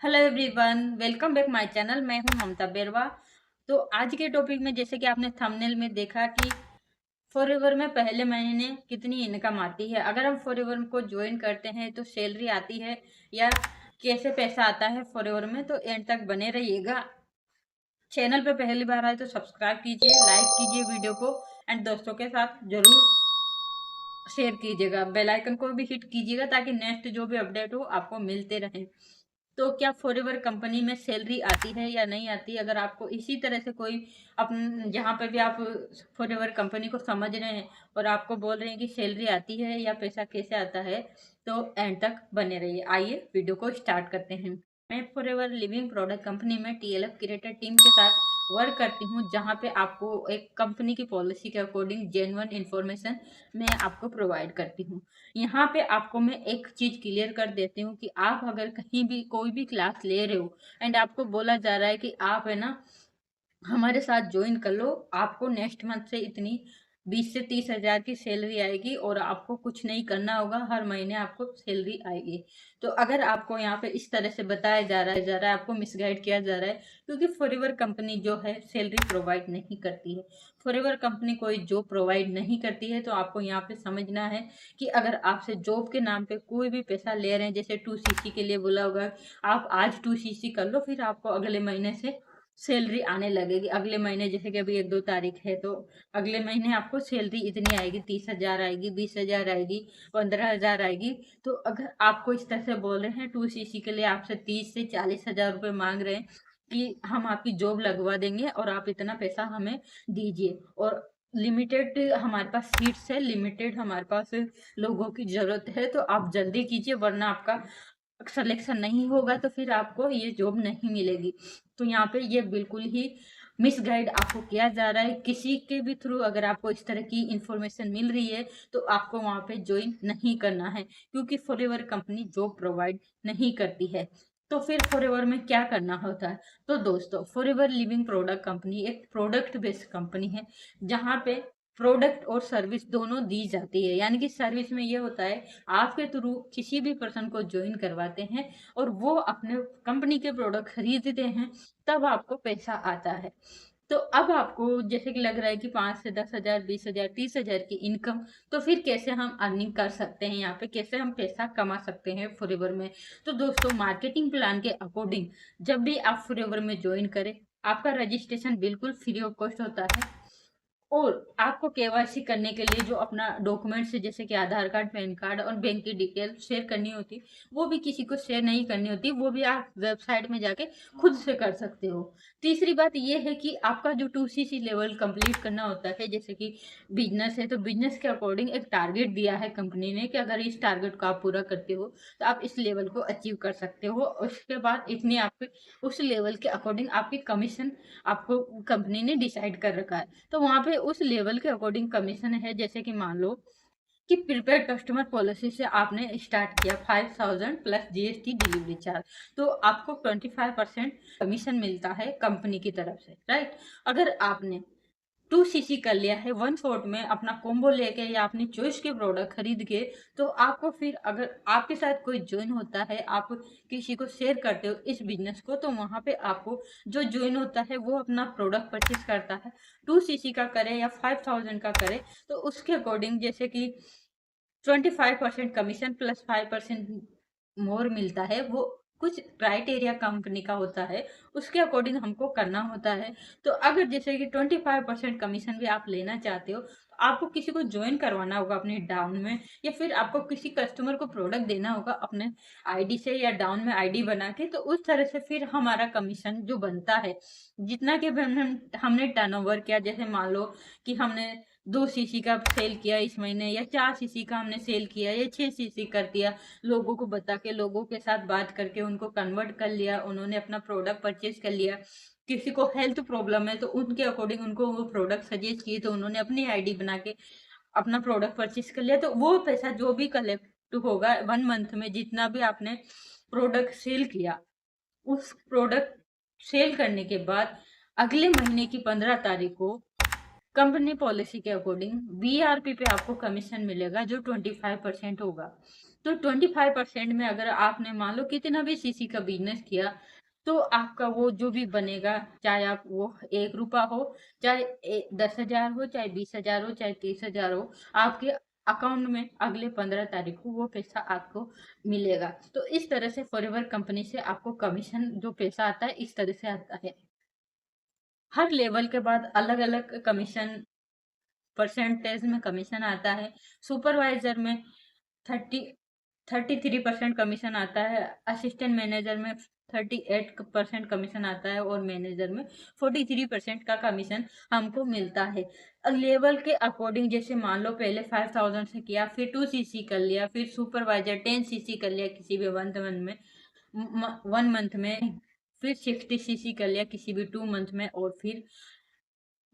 Hello everyone, welcome back my channel. मैं हूं ममता बेरवा। तो आज के टॉपिक में जैसे कि आपने थंबनेल में देखा कि फॉरएवर में पहले महीने कितनी इनकम आती है। अगर हम फॉरएवर को ज्वाइन करते हैं तो सैलरी आती है या कैसे पैसा आता है फॉरएवर में, तो एंड तक बने रहिएगा। चैनल पे पहली बार आए तो सब्सक्राइब कीजिए, लाइक कीजिए वीडियो को एंड दोस्तों के साथ जरूर शेयर कीजिएगा। बेल आइकन को भी हिट कीजिएगा ताकि नेक्स्ट जो भी अपडेट हो आपको मिलते रहे। तो क्या फॉरएवर कंपनी में सैलरी आती है या नहीं आती? अगर आपको इसी तरह से कोई अपन जहाँ पे भी आप फॉरएवर कंपनी को समझ रहे हैं और आपको बोल रहे हैं कि सैलरी आती है या पैसा कैसे आता है, तो एंड तक बने रहिए। आइए वीडियो को स्टार्ट करते हैं। मैं फॉरएवर लिविंग प्रोडक्ट कंपनी में टीएलएफ क्रिएटर टीम के साथ वर्क करती हूँ, जहाँ पे आपको एक कंपनी की पॉलिसी के अकॉर्डिंग जेन्युइन इन्फॉर्मेशन मैं आपको प्रोवाइड करती हूँ। यहाँ पे आपको मैं एक चीज क्लियर कर देती हूँ कि आप अगर कहीं भी कोई भी क्लास ले रहे हो एंड आपको बोला जा रहा है कि आप है ना हमारे साथ ज्वाइन कर लो, आपको नेक्स्ट मंथ से इतनी 20 से 30 हजार की सैलरी आएगी और आपको कुछ नहीं करना होगा, हर महीने आपको सैलरी आएगी। तो अगर आपको यहाँ पे इस तरह से बताया जा रहा है, आपको मिसगाइड किया जा रहा है, क्योंकि फॉरएवर कंपनी जो है सैलरी प्रोवाइड नहीं करती है। फॉरएवर कंपनी कोई जॉब प्रोवाइड नहीं करती है। तो आपको यहाँ पे समझना है कि अगर आपसे जॉब के नाम पे कोई भी पैसा ले रहे हैं, जैसे 2 सीसी के लिए बोला होगा, आप आज 2 सीसी कर लो, फिर आपको अगले महीने से सैलरी आने लगेगी। अगले महीने जैसे कि अभी 1-2 तारीख है, तो अगले महीने आपको सैलरी इतनी आएगी, 30 हजार आएगी, 20 हजार आएगी, 15 हजार आएगी। तो अगर आपको इस तरह से बोल रहे हैं 2 सीसी के लिए आपसे 30 से 40 हजार रुपये मांग रहे हैं कि हम आपकी जॉब लगवा देंगे और आप इतना पैसा हमें दीजिए, और लिमिटेड हमारे पास सीट्स है, लिमिटेड हमारे पास लोगों की जरूरत है, तो आप जल्दी कीजिए वरना आपका सिलेक्शन नहीं होगा तो फिर आपको ये जॉब नहीं मिलेगी। तो यहाँ पे ये बिल्कुल ही मिसगाइड आपको किया जा रहा है। किसी के भी थ्रू अगर आपको इस तरह की इंफॉर्मेशन मिल रही है तो आपको वहाँ पे ज्वाइन नहीं करना है, क्योंकि फॉरएवर कंपनी जॉब प्रोवाइड नहीं करती है। तो फिर फॉरएवर में क्या करना होता है? तो दोस्तों, फॉरएवर लिविंग प्रोडक्ट कंपनी एक प्रोडक्ट बेस्ड कंपनी है, जहाँ पे प्रोडक्ट और सर्विस दोनों दी जाती है। यानी कि सर्विस में ये होता है, आपके थ्रू किसी भी पर्सन को ज्वाइन करवाते हैं और वो अपने कंपनी के प्रोडक्ट खरीदते हैं, तब आपको पैसा आता है। तो अब आपको जैसे कि लग रहा है कि 5 से 10 हजार, 20 हजार, 30 हजार की इनकम, तो फिर कैसे हम अर्निंग कर सकते हैं, यहाँ पे कैसे हम पैसा कमा सकते हैं फॉरएवर में? तो दोस्तों, मार्केटिंग प्लान के अकॉर्डिंग जब भी आप फॉरएवर में ज्वाइन करें, आपका रजिस्ट्रेशन बिल्कुल फ्री ऑफ कॉस्ट होता है। और आपको केवाईसी करने के लिए जो अपना डॉक्यूमेंट्स है, जैसे कि आधार कार्ड, पैन कार्ड और बैंक की डिटेल शेयर करनी होती, वो भी किसी को शेयर नहीं करनी होती, वो भी आप वेबसाइट में जाके खुद से कर सकते हो। तीसरी बात ये है कि आपका जो 2 सीसी लेवल कंप्लीट करना होता है, जैसे कि बिजनेस है तो बिजनेस के अकॉर्डिंग एक टारगेट दिया है कंपनी ने कि अगर इस टारगेट को आप पूरा करते हो तो आप इस लेवल को अचीव कर सकते हो। उसके बाद इतनी आपके उस लेवल के अकॉर्डिंग आपकी कमीशन आपको कंपनी ने डिसाइड कर रखा है। तो वहाँ पे उस लेवल के अकॉर्डिंग कमीशन है। जैसे कि मान लो कि प्रीपेड कस्टमर पॉलिसी से आपने स्टार्ट किया 5000 प्लस जीएसटी डिलीवरी चार्ज, तो आपको 25% कमीशन मिलता है कंपनी की तरफ से, राइट? अगर आपने 2 सीसी कर लिया है, 1/4 में अपना कॉम्बो लेके या अपनी चॉइस के प्रोडक्ट खरीद के, तो आपको फिर अगर आपके साथ कोई ज्वाइन होता है, आप किसी को शेयर करते हो इस बिजनेस को, तो वहां पे आपको जो ज्वाइन होता है वो अपना प्रोडक्ट परचेज करता है, 2 सीसी का करे या 5000 का करे, तो उसके अकॉर्डिंग जैसे कि 25% कमीशन प्लस 5% मोर मिलता है। वो कुछ क्राइटेरिया कंपनी का होता है, उसके अकॉर्डिंग हमको करना होता है। तो अगर जैसे कि 25% कमीशन भी आप लेना चाहते हो, तो आपको किसी को ज्वाइन करवाना होगा अपने डाउन में, या फिर आपको किसी कस्टमर को प्रोडक्ट देना होगा अपने आईडी से या डाउन में आईडी बना के। तो उस तरह से फिर हमारा कमीशन जो बनता है, जितना कि हमने टर्नओवर किया, जैसे मान लो कि हमने 2 सीसी का सेल किया इस महीने, या 4 सीसी का हमने सेल किया, या 6 सीसी कर दिया, लोगों को बता के, लोगों के साथ बात करके उनको कन्वर्ट कर लिया, उन्होंने अपना प्रोडक्ट परचेज कर लिया। किसी को हेल्थ प्रॉब्लम है तो उनके अकॉर्डिंग उनको वो प्रोडक्ट सजेस्ट किए, तो उन्होंने अपनी आईडी बना के अपना प्रोडक्ट परचेज कर लिया। तो वो पैसा जो भी कलेक्ट होगा 1 मंथ में, जितना भी आपने प्रोडक्ट सेल किया, उस प्रोडक्ट सेल करने के बाद अगले महीने की 15 तारीख को कंपनी पॉलिसी के अकॉर्डिंग बीआरपी पे आपको कमीशन मिलेगा, जो 25% होगा। तो 25% में अगर आपने मान लो कितना भी सीसी का बिजनेस किया, तो आपका वो जो भी बनेगा, चाहे आप वो 1 रुपया हो, चाहे 10,000 हो, चाहे 20,000 हो, चाहे 30,000 हो, आपके अकाउंट में अगले 15 तारीख को वो पैसा आपको मिलेगा। तो इस तरह से फॉरएवर कंपनी से आपको कमीशन जो पैसा आता है इस तरह से आता है। हर लेवल के बाद अलग अलग कमीशन परसेंटेज में कमीशन आता है। सुपरवाइजर में 33% कमीशन आता है, असिस्टेंट मैनेजर में 38% कमीशन आता है और मैनेजर में 43% का कमीशन हमको मिलता है। लेवल के अकॉर्डिंग, जैसे मान लो पहले 5,000 से किया, फिर 2 सीसी कर लिया, फिर सुपरवाइजर 10 सीसी कर लिया किसी भी 1 मंथ में, फिर 60 सीसी कर लिया किसी भी 2 मंथ में, और फिर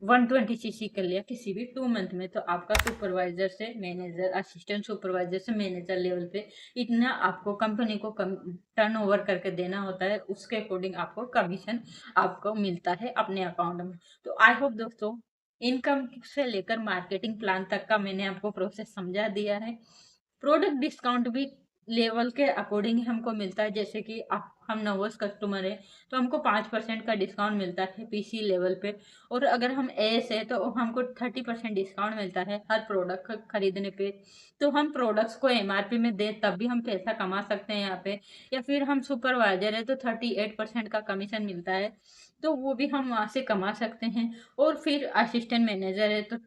120 सीसी कर लिया किसी भी 2 मंथ में। तो आपका सुपरवाइजर से मैनेजर, असिस्टेंट सुपरवाइजर से मैनेजर लेवल पे इतना आपको कंपनी को टर्न ओवर करके देना होता है, उसके अकॉर्डिंग आपको कमीशन आपको मिलता है अपने अकाउंट में। तो आई होप दोस्तों, इनकम से लेकर मार्केटिंग प्लान तक का मैंने आपको प्रोसेस समझा दिया है। प्रोडक्ट डिस्काउंट भी लेवल के अकॉर्डिंग हमको मिलता है। जैसे कि आप हम नवोस कस्टमर है तो हमको 5% का डिस्काउंट मिलता है पीसी लेवल पे, और अगर हम एस है तो हमको 30% डिस्काउंट मिलता है हर प्रोडक्ट खरीदने पे। तो हम प्रोडक्ट्स को एमआरपी में दे तब भी हम पैसा कमा सकते हैं यहाँ पे। या फिर हम सुपरवाइजर है तो 38% का कमीशन मिलता है, तो वो भी हम वहाँ से कमा सकते हैं। और फिर असिस्टेंट मैनेजर है तो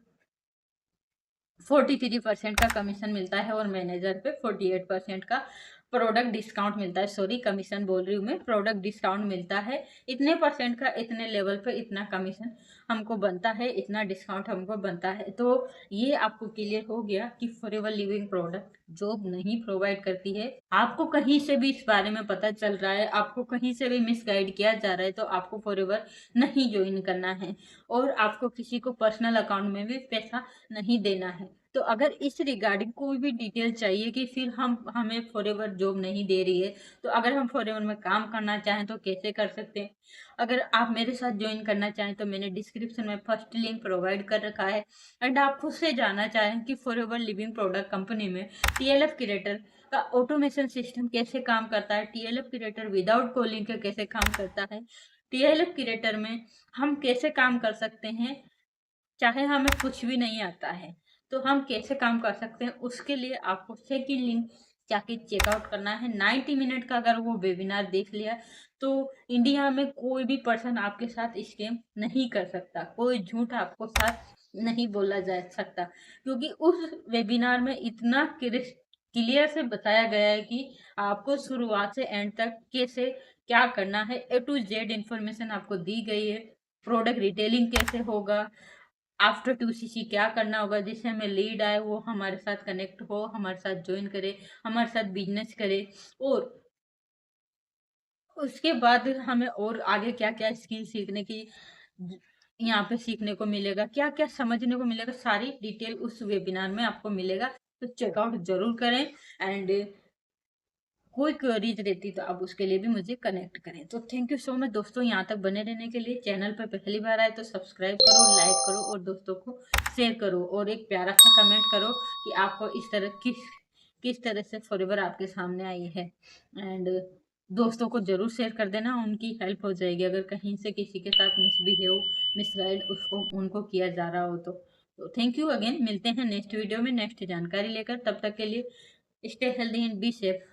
43% का कमीशन मिलता है, और मैनेजर पे 48% का प्रोडक्ट डिस्काउंट मिलता है। सॉरी, कमीशन बोल रही हूँ मैं, प्रोडक्ट डिस्काउंट मिलता है। इतने परसेंट का इतने लेवल पे इतना कमीशन हमको बनता है, इतना डिस्काउंट हमको बनता है। तो ये आपको क्लियर हो गया कि फॉरएवर लिविंग प्रोडक्ट जॉब नहीं प्रोवाइड करती है। आपको कहीं से भी इस बारे में पता चल रहा है, आपको कहीं से भी मिसगाइड किया जा रहा है, तो आपको फॉरएवर नहीं ज्वाइन करना है, और आपको किसी को पर्सनल अकाउंट में भी पैसा नहीं देना है। तो अगर इस रिगार्डिंग कोई भी डिटेल चाहिए कि फिर हमें फॉरएवर जॉब नहीं दे रही है, तो अगर हम फॉरएवर में काम करना चाहें तो कैसे कर सकते हैं। अगर आप मेरे साथ ज्वाइन करना चाहें तो मैंने डिस्क्रिप्शन में फर्स्ट लिंक प्रोवाइड कर रखा है। एंड आप खुद से जानना चाहें कि फॉरएवर लिविंग प्रोडक्ट कंपनी में टीएलएफ क्रिएटर का ऑटोमेशन सिस्टम कैसे काम करता है, टीएलएफ क्रिएटर विदाउट कॉलिंग के कैसे काम करता है, टीएलएफ क्रिएटर में हम कैसे काम कर सकते हैं चाहे हमें कुछ भी नहीं आता है, तो हम कैसे काम कर सकते हैं, उसके लिए आपको सेकंड लिंक जाके चेकआउट करना है। 90 मिनट का अगर वो वेबिनार देख लिया तो इंडिया में कोई भी पर्सन आपके साथ स्कैम नहीं कर सकता, कोई झूठ आपको साथ नहीं बोला जा सकता, क्योंकि उस वेबिनार में इतना क्लियर से बताया गया है कि आपको शुरुआत से एंड तक कैसे क्या करना है, A to Z इंफॉर्मेशन आपको दी गई है। प्रोडक्ट रिटेलिंग कैसे होगा, आफ्टर 2 सीसी क्या करना होगा, जिससे हमें लीड आए, वो हमारे साथ कनेक्ट हो, हमारे साथ ज्वाइन करे, हमारे साथ बिजनेस करे, और उसके बाद हमें और आगे क्या क्या स्किल सीखने की यहाँ पे सीखने को मिलेगा, क्या क्या समझने को मिलेगा, सारी डिटेल उस वेबिनार में आपको मिलेगा। तो चेकआउट जरूर करें। एंड कोई क्वेरीज रहती तो आप उसके लिए भी मुझे कनेक्ट करें। तो थैंक यू सो मच दोस्तों, यहाँ तक बने रहने के लिए। चैनल पर पहली बार आए तो सब्सक्राइब करो, लाइक करो, और दोस्तों को शेयर करो, और एक प्यारा सा कमेंट करो कि आपको इस तरह किस तरह से फॉरएवर आपके सामने आई है। एंड दोस्तों को जरूर शेयर कर देना, उनकी हेल्प हो जाएगी अगर कहीं से किसी के साथ मिसबिहेव, मिसगाइड उसको उनको किया जा रहा हो तो थैंक यू अगेन। मिलते हैं नेक्स्ट वीडियो में नेक्स्ट जानकारी लेकर, तब तक के लिए stay healthy and be safe.